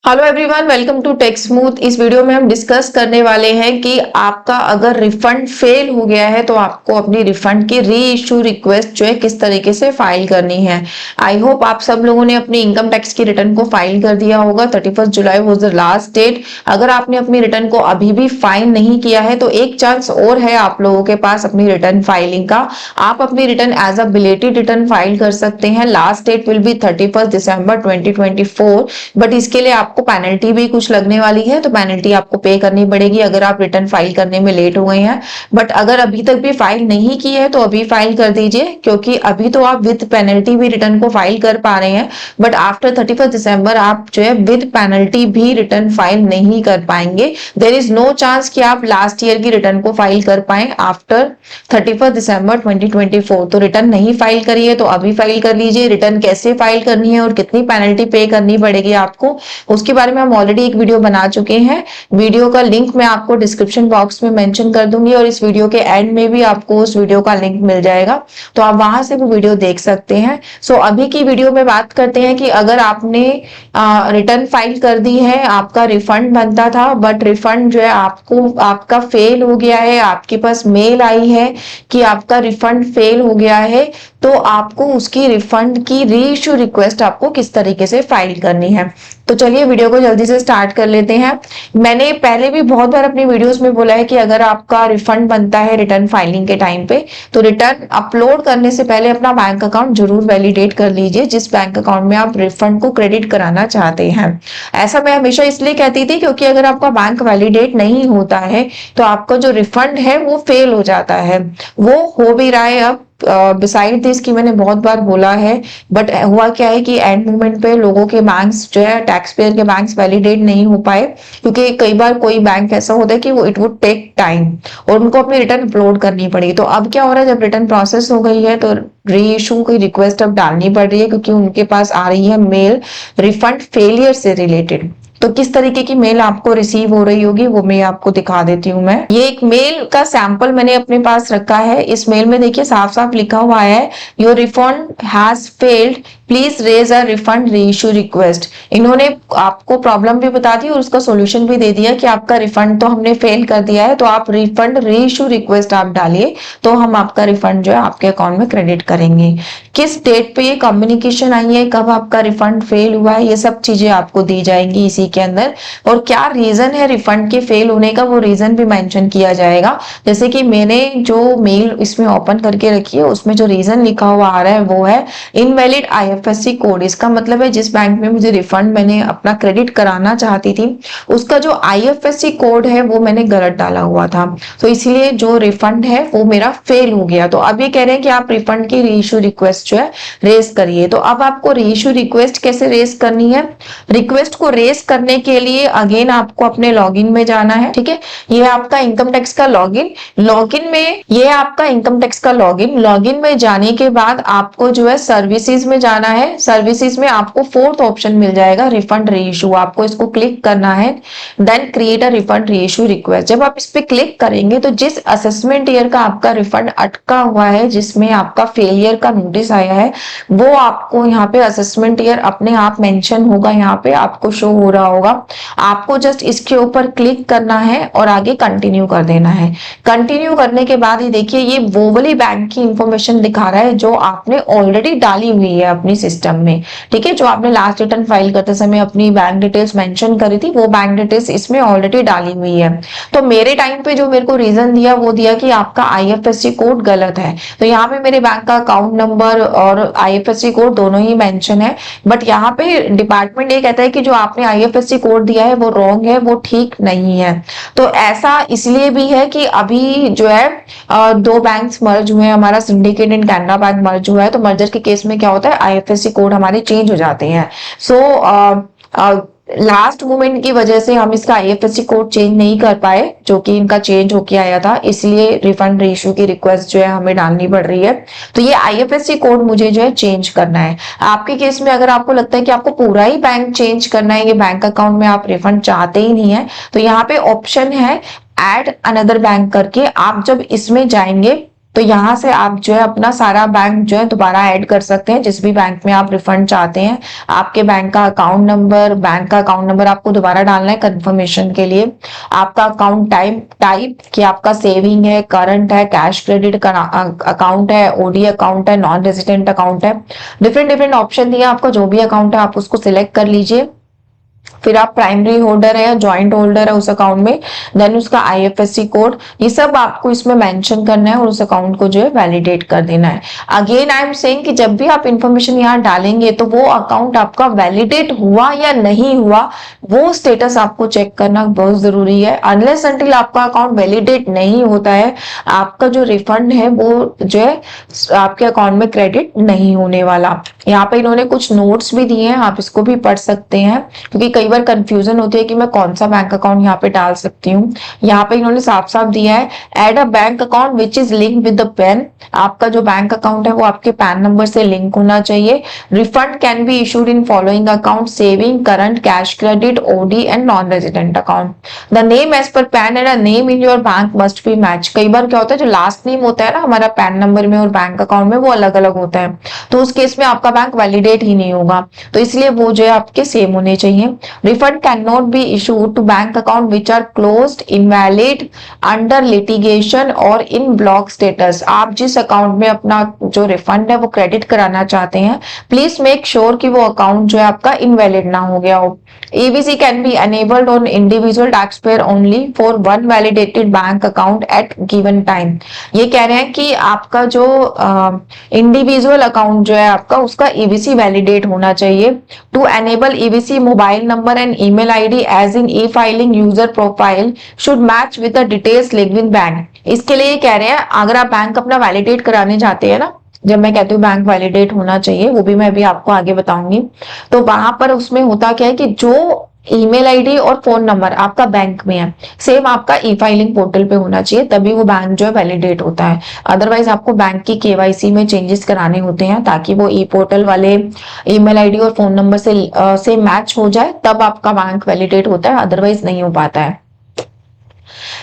Hello everyone, welcome to tech smooth. इस video में हम डिस्कस करने वाले हैं कि आपका अगर रिफंड फेल हो गया है तो आपको अपनी रिफंड की री इशू रिक्वेस्ट जो है किस तरीके से फाइल करनी है। आई होप आप सब लोगों ने अपनी इनकम टैक्स की रिटर्न को फाइल कर दिया होगा। 31 जुलाई वाज द लास्ट डेट। अगर आपने अपनी रिटर्न को अभी भी फाइल नहीं किया है तो एक चांस और है आप लोगों के पास अपनी रिटर्न फाइलिंग का। आप अपनी return as a belated return file कर सकते हैं। Last date will be 31 December 2024, but इसके लिए आपको पेनल्टी भी कुछ लगने वाली है, तो पेनल्टी आपको पे करनी पड़ेगी अगर आप रिटर्न फाइल करने में लेट हो गए हैं। बट अगर अभी तक भी फाइल नहीं की है तो अभी फाइल कर दीजिए, क्योंकि अभी तो आप विद पेनल्टी भी रिटर्न को फाइल कर पा रहे हैं, बट आफ्टर 31 दिसंबर आप जो है विद पेनल्टी भी रिटर्न फाइल नहीं कर पाएंगे। देयर इज नो चांस कि आप लास्ट ईयर की रिटर्न को फाइल कर पाए आफ्टर 31 दिसंबर 2024। तो रिटर्न नहीं फाइल करिए तो अभी फाइल कर लीजिए। रिटर्न कैसे फाइल करनी है और कितनी पेनल्टी पे करनी पड़ेगी आपको, उसके बारे में हम ऑलरेडी एक वीडियो बना चुके हैं। वीडियो का लिंक मैं आपको डिस्क्रिप्शन बॉक्स में मेंशन कर दूंगी और इस वीडियो के एंड में भी आपको उस वीडियो का लिंक मिल जाएगा, तो आप वहां से भी वीडियो देख सकते हैं। सो अभी की वीडियो में बात करते हैं कि अगर आपने रिटर्न फाइल कर दी है, आपका रिफंड बनता था, बट रिफंड जो है आपका फेल हो गया है, आपके पास मेल आई है कि आपका रिफंड फेल हो गया है, तो आपको उसकी रिफंड की री इशू रिक्वेस्ट आपको किस तरीके से फाइल करनी है। तो चलिए वीडियो को जल्दी से स्टार्ट कर लेते हैं। मैंने पहले भी बहुत बार अपनी वीडियोस में बोला है कि अगर आपका रिफंड बनता है रिटर्न फाइलिंग के टाइम पे, तो रिटर्न अपलोड करने से पहले अपना बैंक अकाउंट जरूर वैलिडेट कर लीजिए, जिस बैंक अकाउंट में आप रिफंड को क्रेडिट कराना चाहते हैं। ऐसा मैं हमेशा इसलिए कहती थी क्योंकि अगर आपका बैंक वैलिडेट नहीं होता है तो आपका जो रिफंड है वो फेल हो जाता है। वो हो भी रहा है अब, बिसाइड दिस कि मैंने बहुत बार बोला है, बट हुआ क्या है कि एंड मोमेंट पे लोगों के बैंक्स जो है, टैक्स पेयर के बैंक्स वैलिडेट नहीं हो पाए, क्योंकि कई बार कोई बैंक ऐसा होता है कि वो इट वुड टेक टाइम और उनको अपनी रिटर्न अपलोड करनी पड़ी। तो अब क्या हो रहा है, जब रिटर्न प्रोसेस हो गई है तो री इशू की रिक्वेस्ट अब डालनी पड़ रही है, क्योंकि उनके पास आ रही है मेल रिफंड फेलियर से रिलेटेड। तो किस तरीके की मेल आपको रिसीव हो रही होगी वो मैं आपको दिखा देती हूँ। मैं ये एक मेल का सैंपल मैंने अपने पास रखा है। इस मेल में देखिए साफ साफ लिखा हुआ है, your refund has failed, please raise a refund reissue request. इन्होंने आपको प्रॉब्लम भी बता दी और उसका सोल्यूशन भी दे दिया कि आपका रिफंड तो हमने फेल कर दिया है, तो आप रिफंड री इशू रिक्वेस्ट आप डालिए, तो हम आपका रिफंड जो है आपके अकाउंट में क्रेडिट करेंगे। किस डेट पे ये कम्युनिकेशन आई है, कब आपका रिफंड फेल हुआ है, ये सब चीजें आपको दी जाएंगी इसी के अंदर। और क्या रीजन है रिफंड के फेल होने का, वो रीजन भी मेंशन किया जाएगा। जैसे कि मैंने जो मेल इसमें ओपन करके रखी है उसमें जो रीजन लिखा हुआ आ रहा है वो है इनवैलिड आईएफएससी कोड। इसका मतलब है जिस बैंक में मुझे रिफंड मैंने अपना क्रेडिट कराना चाहती थी उसका जो आईएफएससी कोड है वो मैंने गलत डाला हुआ था, तो इसलिए जो रिफंड है वो मेरा फेल हो गया। तो अब ये कह रहे हैं कि आप रिफंड की रीइशू रिक्वेस्ट जो है रेज करिए। तो अब आपको रीइशू रिक्वेस्ट कैसे रेज करनी है, रिक्वेस्ट को रेज करने के लिए अगेन आपको अपने लॉगिन में जाना है। ठीक है, ये आपका इनकम टैक्स का लॉगिन, लॉगिन में ये आपका इनकम टैक्स का लॉगिन, लॉगिन में जाने के बाद आपको जो है सर्विसेज में जाना है। सर्विसेज में आपको फोर्थ ऑप्शन मिल जाएगा रिफंड रीइशू, आपको इसको क्लिक करना है। Then create a refund reissue request. जब आप इस पे क्लिक करेंगे तो जिस असेसमेंट ईयर का आपका रिफंड अटका हुआ है, जिसमें आपका फेलियर का नोटिस आया है, वो आपको यहाँ पे असेसमेंट ईयर अपने आप मेंशन होगा, यहाँ पे आपको शो हो रहा होगा। आपको जस्ट इसके ऊपर क्लिक करना है और आगे कंटिन्यू कर देना है। कंटिन्यू करने के बाद ये देखिए ये वो वाली बैंक की इंफॉर्मेशन दिखा रहा है जो आपने ऑलरेडी डाली हुई है अपनी सिस्टम में। ठीक है, जो आपने लास्ट रिटर्न फाइल करते समय अपनी बैंक डिटेल्स मेंशन करी थी वो बैंक डिटेल्स इसमें ऑलरेडी डाली हुई है। तो मेरे टाइम पे जो मेरे को रीजन दिया वो दिया कि आपका आईएफएससी कोड गलत है। तो यहाँ पे मेरे बैंक का अकाउंट नंबर और आईएफएससी कोड दोनों ही मेंशन है, बट यहाँ पे डिपार्टमेंट ये कहता है कि जो आपने आईएफएससी कोड दिया है वो रॉन्ग है, वो ठीक नहीं है। तो ऐसा इसलिए भी है कि अभी जो है दो बैंक्स मर्ज हुए हैं, हमारा सिंडिकेट एंड कैनरा बैंक मर्ज हुआ है। तो मर्जर के केस में क्या होता है, आईएफएससी कोड हमारे चेंज हो जाते हैं। सो लास्ट मोमेंट की वजह से हम इसका आईएफएससी कोड चेंज नहीं कर पाए, जो कि इनका चेंज होके आया था, इसलिए रिफंड रीइशू की रिक्वेस्ट जो है हमें डालनी पड़ रही है। तो ये आईएफएससी कोड मुझे जो है चेंज करना है। आपके केस में अगर आपको लगता है कि आपको पूरा ही बैंक चेंज करना है, ये बैंक अकाउंट में आप रिफंड चाहते ही नहीं है, तो यहाँ पे ऑप्शन है ऐड अनदर बैंक करके। आप जब इसमें जाएंगे तो यहाँ से आप जो है अपना सारा बैंक जो है दोबारा ऐड कर सकते हैं, जिस भी बैंक में आप रिफंड चाहते हैं। आपके बैंक का अकाउंट नंबर आपको दोबारा डालना है कंफर्मेशन के लिए। आपका अकाउंट टाइप कि आपका सेविंग है, करंट है, कैश क्रेडिट अकाउंट है, ओडी अकाउंट है, नॉन रेजिडेंट अकाउंट है। डिफरेंट डिफरेंट ऑप्शन दिए, आपका जो भी अकाउंट है आप उसको सिलेक्ट कर लीजिए। फिर आप प्राइमरी होल्डर है या जॉइंट होल्डर है उस अकाउंट में, देन उसका आईएफएससी कोड, ये सब आपको इसमें मेंशन करना है और उस अकाउंट को जो है वैलिडेट कर देना है। अगेन आई एम सेइंग कि जब भी आप इंफॉर्मेशन यहाँ डालेंगे तो वो अकाउंट आपका वैलिडेट हुआ या नहीं हुआ, वो स्टेटस आपको चेक करना बहुत जरूरी है। अनलेस अंटिल आपका अकाउंट वैलिडेट नहीं होता है, आपका जो रिफंड है वो जो है आपके अकाउंट में क्रेडिट नहीं होने वाला। यहाँ पे इन्होंने कुछ नोट्स भी दिए हैं, आप इसको भी पढ़ सकते हैं, क्योंकि कई बार कंफ्यूजन होती है कि मैं कौन सा बैंक अकाउंट यहाँ पे डाल सकती हूँ। यहाँ पे इन्होंने साफ साफ दिया है, add a bank account which is link with the PAN. आपका जो बैंक अकाउंट है वो आपके पैन नंबर से लिंक होना चाहिए। Refund can be issued in following account, saving, current, cash credit, OD and non resident account. The name as per PAN and a name in your bank must be match. कई बार क्या होता है, जो last name होता है ना हमारा पैन नंबर में और बैंक अकाउंट में, वो अलग अलग होता है, तो उस केस में आपका बैंक वैलिडेट ही नहीं होगा, तो इसलिए वो जो है आपके सेम होने चाहिए। Refund cannot be issued to bank account which are closed, invalid, under litigation और in block status। आप जिस अकाउंट में अपना जो रिफंड है वो क्रेडिट कराना चाहते हैं, प्लीज मेक श्योर कि वो अकाउंट जो है आपका इनवैलिड ना हो गया हो। EBC can be enabled on individual taxpayer only for one validated bank account at given time। ये कह रहे हैं कि आपका जो इंडिविजुअल अकाउंट जो है आपका, उसका EBC वैलिडेट होना चाहिए। To enable EBC, mobile number and email ID as in e filing user profile should match with the details linked with bank. इसके लिए कह रहे हैं, अगर आप बैंक अपना वैलिडेट कराने जाते हैं ना, जब मैं कहती हूँ बैंक वैलिडेट होना चाहिए, वो भी मैं अभी आपको आगे बताऊंगी, तो वहां पर उसमें होता क्या है कि जो ईमेल आईडी और फोन नंबर आपका बैंक में है, सेम आपका ई फाइलिंग पोर्टल पे होना चाहिए, तभी वो बैंक जो है वैलिडेट होता है। अदरवाइज आपको बैंक की केवाईसी में चेंजेस कराने होते हैं, ताकि वो ई पोर्टल वाले ईमेल आईडी और फोन नंबर से मैच हो जाए, तब आपका बैंक वैलिडेट होता है, अदरवाइज नहीं हो पाता है।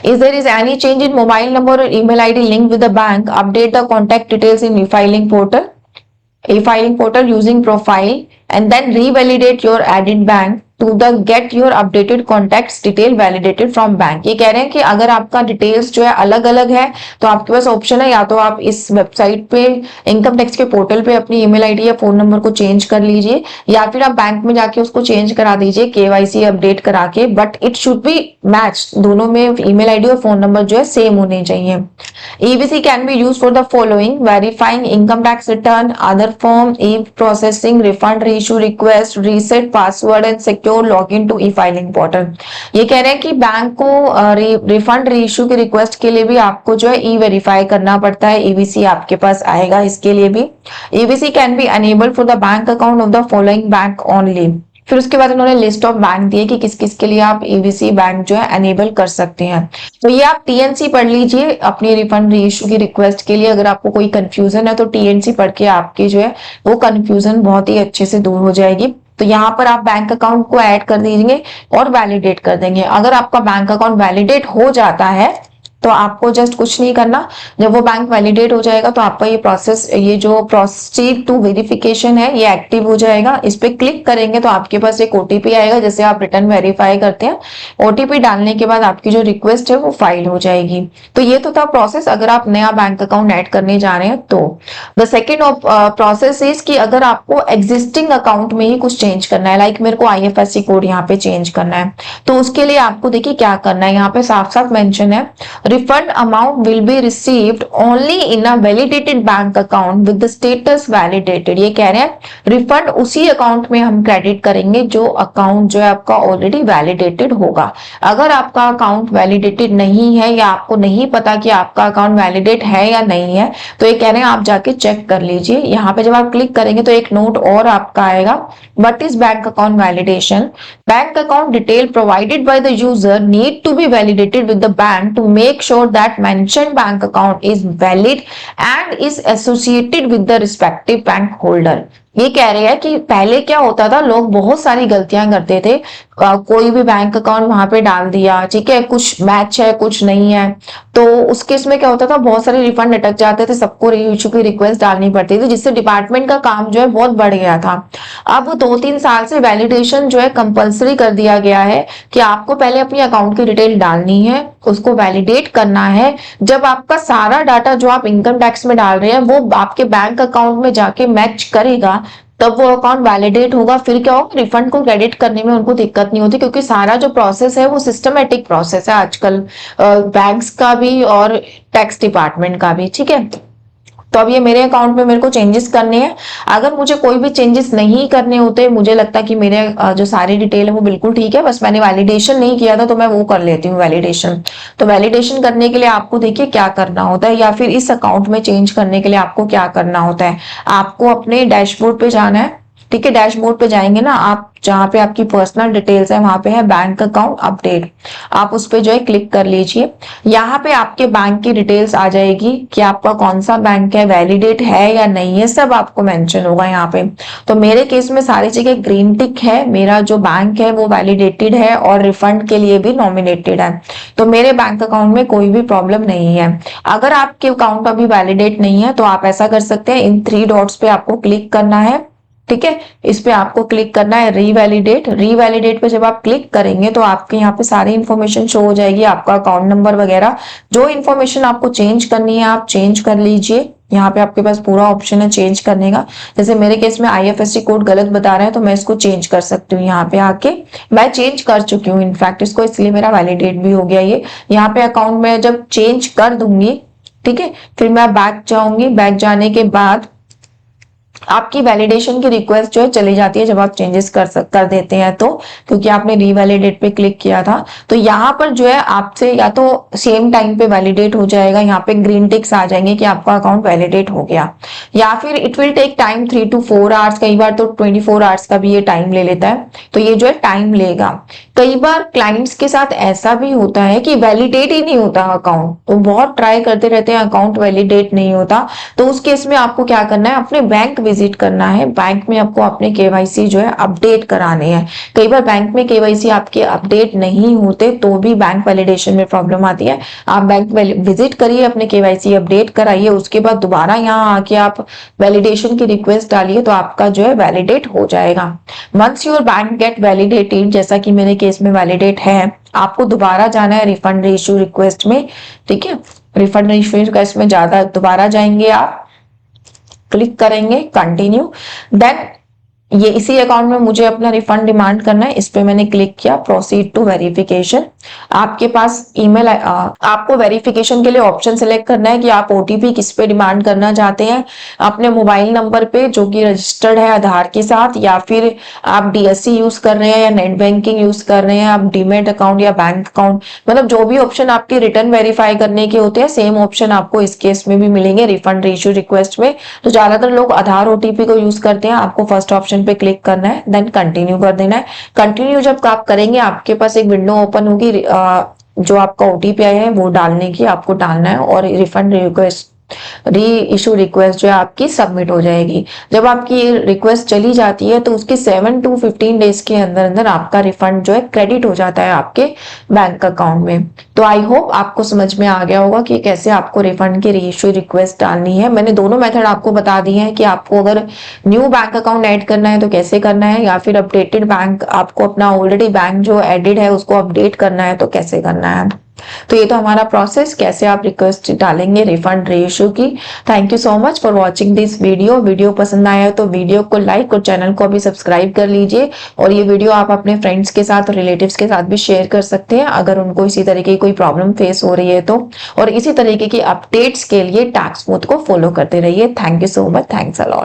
If there is any change in mobile number or email ID linked with the bank, update the contact details in e-filing portal using profile, and then revalidate your added bank to the get your updated contacts detail validated from bank। ये कह रहे हैं कि अगर आपका details जो है अलग अलग है, तो आपके पास ऑप्शन है, या तो आप इस वेबसाइट पे इनकम टैक्स के पोर्टल पे अपनी ईमेल आईडी या फोन नंबर को चेंज कर लीजिए, या फिर आप बैंक में जाके उसको चेंज करा दीजिए केवाईसी अपडेट करा के, but it should be match, दोनों में ईमेल आईडी और फोन नंबर जो है सेम होने चाहिए। EBC can be used for the following: verifying income tax return, other form, e-processing, refund reissue request, reset password and secure login to e-filing portal। ये कह रहे हैं कि बैंक को रिफंड रीइश्यू की रिक्वेस्ट के लिए भी आपको जो है ई वेरीफाई करना पड़ता है, EBC आपके पास आएगा इसके लिए भी। EBC can be enable for the bank account of the following bank only. फिर उसके बाद उन्होंने लिस्ट ऑफ बैंक दिए कि किस किस के लिए आप EBC बैंक जो है अनेबल कर सकते हैं। तो ये आप TNC पढ़ लीजिए अपनी रिफंड रीइश्यू की रिक्वेस्ट के लिए। अगर आपको कोई कंफ्यूजन है तो TNC पढ़ के आपकी जो है वो कंफ्यूजन बहुत ही अच्छे से दूर हो जाएगी। तो यहाँ पर आप बैंक अकाउंट को ऐड कर दीजिए और वैलिडेट कर देंगे। अगर आपका बैंक अकाउंट वैलिडेट हो जाता है तो आपको जस्ट कुछ नहीं करना, जब वो बैंक वैलिडेट हो जाएगा तो आपका ये प्रोसेस, ये जो प्रोसीड टू वेरिफिकेशन है, ये एक्टिव हो जाएगा। इस पे क्लिक करेंगे तो आपके पास एक OTP आएगा, जैसे आप रिटर्न वेरीफाई करते हैं। OTP डालने के बाद आपकी जो रिक्वेस्ट है वो फाइल हो जाएगी। तो ये तो था प्रोसेस अगर आप नया बैंक अकाउंट ऐड करने जा रहे हैं तो। द सेकेंड प्रोसेस इज कि अगर आपको एग्जिस्टिंग अकाउंट में ही कुछ चेंज करना है, लाइक मेरे को IFSC कोड यहाँ पे चेंज करना है, तो उसके लिए आपको देखिए क्या करना है। यहाँ पे साफ साफ मेंशन है, refund amount will be received only in a validated bank account with the status validated। ये कह रहे हैं रिफंड उसी अकाउंट में हम क्रेडिट करेंगे जो अकाउंट जो है आपका ऑलरेडी वैलिडेटेड होगा। अगर आपका अकाउंट वैलिडेटेड नहीं है या आपको नहीं पता कि आपका अकाउंट वैलिडेट है या नहीं है, तो ये कह रहे हैं आप जाके चेक कर लीजिए। यहाँ पे जब आप क्लिक करेंगे तो एक नोट और आपका आएगा, what is bank account validation. Bank account detail provided by the user need to be validated with the bank to make sure that mentioned bank account is valid and is associated with the respective bank holder। ये कह रहे हैं कि पहले क्या होता था, लोग बहुत सारी गलतियां करते थे, कोई भी बैंक अकाउंट वहां पे डाल दिया, ठीक है, कुछ मैच है कुछ नहीं है, तो उस केस में क्या होता था, बहुत सारे रिफंड अटक जाते थे, सबको री इशू की रिक्वेस्ट डालनी पड़ती थी, जिससे डिपार्टमेंट का काम जो है बहुत बढ़ गया था। अब 2-3 साल से वैलिडेशन जो है कंपलसरी कर दिया गया है कि आपको पहले अपनी अकाउंट की डिटेल डालनी है, उसको वैलिडेट करना है। जब आपका सारा डाटा जो आप इनकम टैक्स में डाल रहे हैं वो आपके बैंक अकाउंट में जाके मैच करेगा, तब वो अकाउंट वैलिडेट होगा। फिर क्या होगा, रिफंड को क्रेडिट करने में उनको दिक्कत नहीं होती, क्योंकि सारा जो प्रोसेस है वो सिस्टमेटिक प्रोसेस है आजकल, बैंक्स का भी और टैक्स डिपार्टमेंट का भी। ठीक है, तो अब ये मेरे अकाउंट में मेरे को चेंजेस करने हैं। अगर मुझे कोई भी चेंजेस नहीं करने होते, मुझे लगता है कि मेरे जो सारी डिटेल है वो बिल्कुल ठीक है, बस मैंने वैलिडेशन नहीं किया था तो मैं वो कर लेती हूँ वैलिडेशन। तो वैलिडेशन करने के लिए आपको देखिए क्या करना होता है, या फिर इस अकाउंट में चेंज करने के लिए आपको क्या करना होता है। आपको अपने डैशबोर्ड पे जाना है। ठीक है, डैशबोर्ड पे जाएंगे ना आप, जहां पे आपकी पर्सनल डिटेल्स है वहां पे है बैंक अकाउंट अपडेट, आप उस पे जो है क्लिक कर लीजिए। यहाँ पे आपके बैंक की डिटेल्स आ जाएगी कि आपका कौन सा बैंक है, वैलिडेट है या नहीं है, सब आपको मेंशन होगा यहाँ पे। तो मेरे केस में सारी जगह ग्रीन टिक है, मेरा जो बैंक है वो वैलिडेटेड है और रिफंड के लिए भी नॉमिनेटेड है, तो मेरे बैंक अकाउंट में कोई भी प्रॉब्लम नहीं है। अगर आपके अकाउंट अभी वैलिडेट नहीं है तो आप ऐसा कर सकते हैं, इन 3 डॉट्स पे आपको क्लिक करना है। ठीक है, इस पे आपको क्लिक करना है रीवैलिडेट। रीवैलिडेट पे जब आप क्लिक करेंगे तो आपके यहाँ पे सारी इंफॉर्मेशन शो हो जाएगी, आपका अकाउंट नंबर वगैरह, जो इंफॉर्मेशन आपको चेंज करनी है आप चेंज कर लीजिए। यहाँ पे आपके पास पूरा ऑप्शन है चेंज करने का। जैसे मेरे केस में IFSC कोड गलत बता रहे हैं तो मैं इसको चेंज कर सकती हूँ। यहाँ पे आके मैं चेंज कर चुकी हूँ इनफैक्ट इसको, इसलिए मेरा वैलिडेट भी हो गया ये। यहाँ पे अकाउंट में जब चेंज कर दूंगी, ठीक है, फिर मैं बैक जाऊंगी। बैक जाने के बाद आपकी वैलिडेशन की रिक्वेस्ट जो है चली जाती है जब आप चेंजेस कर देते हैं तो, क्योंकि आपने रीवैलिडेट पे क्लिक किया था। तो यहाँ पर जो है आपसे या तो सेम टाइम पे वैलिडेट हो जाएगा, यहाँ पे ग्रीन टिक्स आ जाएंगे कि आपका अकाउंट वैलिडेट हो गया, या फिर it will take time 3 to 4 hours, कई बार तो 24 आवर्स का भी ये टाइम ले लेता है। तो ये जो है टाइम लेगा। कई बार क्लाइंट्स के साथ ऐसा भी होता है कि वैलिडेट ही नहीं होता अकाउंट, तो बहुत ट्राई करते रहते हैं, अकाउंट वैलिडेट नहीं होता। तो उस केस में आपको क्या करना है, अपने बैंक विजिट करना है। बैंक में आपको अपने KYC जो है अपडेट कराने हैं। कई बार बैंक में KYC आपके अपडेट नहीं होते तो भी बैंक वैलिडेशन में प्रॉब्लम आती है। आप बैंक विजिट करिए, अपने KYC अपडेट कराइए, उसके बाद दोबारा यहाँ आके आप वैलिडेशन की रिक्वेस्ट डालिए तो आपका जो है वैलिडेट हो जाएगा। Once your bank get validated, जैसा कि मेरे केस में वैलिडेट है, आपको दोबारा जाना है रिफंड इशू रिक्वेस्ट में। ठीक है, रिफंड इशू रिक्वेस्ट में ज्यादा दोबारा जाएंगे आप, क्लिक करेंगे कंटिन्यू, देन ये इसी अकाउंट में मुझे अपना रिफंड डिमांड करना है, इस पे मैंने क्लिक किया, प्रोसीड टू वेरिफिकेशन। आपके पास ईमेल, आपको वेरिफिकेशन के लिए ऑप्शन सिलेक्ट करना है कि आप OTP किस पे डिमांड करना चाहते हैं, अपने मोबाइल नंबर पे जो कि रजिस्टर्ड है आधार के साथ, या फिर आप DSC यूज कर रहे हैं या नेट बैंकिंग यूज कर रहे हैं, आप डीमेट अकाउंट या बैंक अकाउंट, मतलब जो भी ऑप्शन आपके रिटर्न वेरीफाई करने के होते हैं सेम ऑप्शन आपको इस केस में भी मिलेंगे रिफंड इशू रिक्वेस्ट में। तो ज्यादातर लोग आधार OTP को यूज करते हैं। आपको फर्स्ट ऑप्शन पे क्लिक करना है, देन कंटिन्यू कर देना है। कंटिन्यू जब आप करेंगे आपके पास एक विंडो ओपन होगी, जो आपका OTP आया है वो डालने की आपको डालना है, और रिफंड रिक्वेस्ट री इशू रिक्वेस्ट जो है आपकी सबमिट हो जाएगी। जब आपकी रिक्वेस्ट चली जाती है तो उसके 7 to 15 डेज के अंदर अंदर आपका रिफंड जो है क्रेडिट हो जाता है आपके बैंक अकाउंट में। तो आई होप आपको समझ में आ गया होगा कि कैसे आपको रिफंड की री इशू रिक्वेस्ट डालनी है। मैंने दोनों मेथड आपको बता दिए हैं कि आपको अगर न्यू बैंक अकाउंट ऐड करना है तो कैसे करना है, या फिर अपडेटेड बैंक, आपको अपना ऑलरेडी बैंक जो एडेड है उसको अपडेट करना है तो कैसे करना है। तो ये तो हमारा प्रोसेस, कैसे आप रिक्वेस्ट डालेंगे रिफंड रीइश्यू की। Thank you so much for watching this video. Video पसंद आया तो वीडियो को लाइक और चैनल को भी सब्सक्राइब कर लीजिए, और ये वीडियो आप अपने फ्रेंड्स के साथ और रिलेटिव्स के साथ भी शेयर कर सकते हैं अगर उनको इसी तरीके की कोई प्रॉब्लम फेस हो रही है तो। और इसी तरीके की अपडेट्स के लिए टैक्स स्मूथ को फॉलो करते रहिए। Thank you so much, thanks a lot.